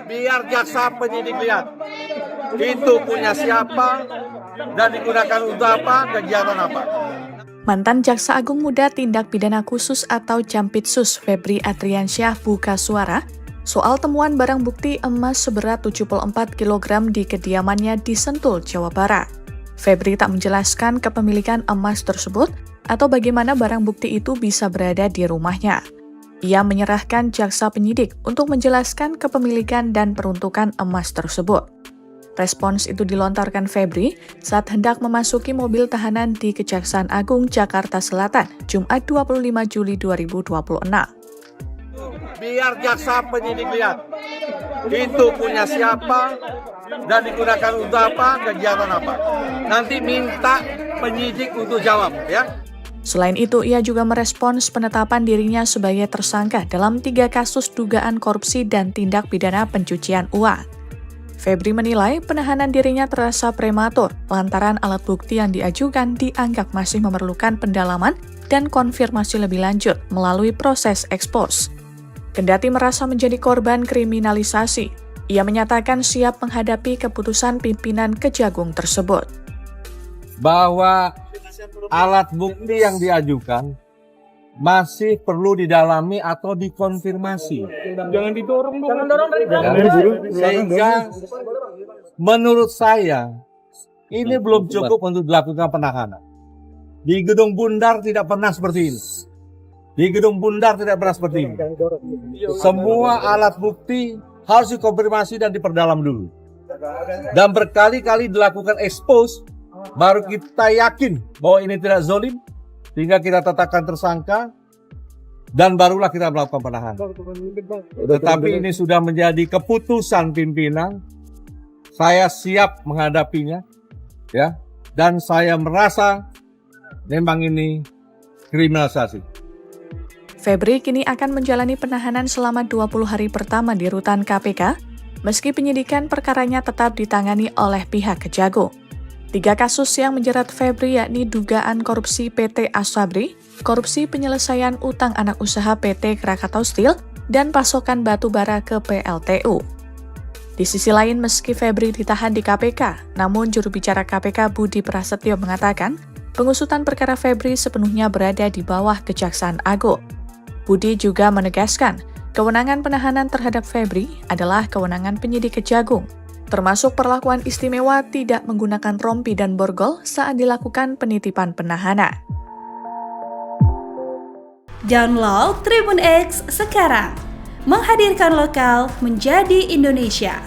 Biar jaksa penyidik lihat itu punya siapa dan digunakan untuk apa, kegiatan apa. Mantan Jaksa Agung Muda Tindak Pidana Khusus atau Jampitsus Febri Adriansyah buka suara soal temuan barang bukti emas seberat 74 kg di kediamannya di Sentul, Jawa Barat. Febri tak menjelaskan kepemilikan emas tersebut atau bagaimana barang bukti itu bisa berada di rumahnya. Ia menyerahkan jaksa penyidik untuk menjelaskan kepemilikan dan peruntukan emas tersebut. Respons itu dilontarkan Febri saat hendak memasuki mobil tahanan di Kejaksaan Agung Jakarta Selatan, Jumat 25 Juli 2026. Biar jaksa penyidik lihat itu punya siapa dan digunakan untuk apa, kegiatan apa. Nanti minta penyidik untuk jawab, ya. Selain itu, ia juga merespons penetapan dirinya sebagai tersangka dalam 3 kasus dugaan korupsi dan tindak pidana pencucian uang. Febri menilai penahanan dirinya terasa prematur lantaran alat bukti yang diajukan dianggap masih memerlukan pendalaman dan konfirmasi lebih lanjut melalui proses ekspos. Kendati merasa menjadi korban kriminalisasi, ia menyatakan siap menghadapi keputusan pimpinan Kejagung tersebut. Bahwa alat bukti yang diajukan masih perlu didalami atau dikonfirmasi. Jangan didorong dong. Jangan dorong dari belakang. Sehingga menurut saya ini belum cukup untuk dilakukan penahanan. Di Gedung Bundar tidak pernah seperti ini. Di Gedung Bundar tidak pernah seperti ini. Semua alat bukti harus dikonfirmasi dan diperdalam dulu. Dan berkali-kali dilakukan expose, baru kita yakin bahwa ini tidak zalim, sehingga kita tetapkan tersangka, dan barulah kita melakukan penahanan. Tetapi ini sudah menjadi keputusan pimpinan, saya siap menghadapinya, ya, dan saya merasa memang ini kriminalisasi. Febri kini akan menjalani penahanan selama 20 hari pertama di rutan KPK, meski penyidikan perkaranya tetap ditangani oleh pihak Kejagung. 3 kasus yang menjerat Febri yakni dugaan korupsi PT Asabri, korupsi penyelesaian utang anak usaha PT Krakatau Steel, dan pasokan batu bara ke PLTU. Di sisi lain, meski Febri ditahan di KPK, namun juru bicara KPK Budi Prasetyo mengatakan, pengusutan perkara Febri sepenuhnya berada di bawah Kejaksaan Agung. Budi juga menegaskan, kewenangan penahanan terhadap Febri adalah kewenangan penyidik Kejagung, termasuk perlakuan istimewa tidak menggunakan rompi dan borgol saat dilakukan penitipan penahanan. Download Tribun X sekarang, menghadirkan lokal menjadi Indonesia.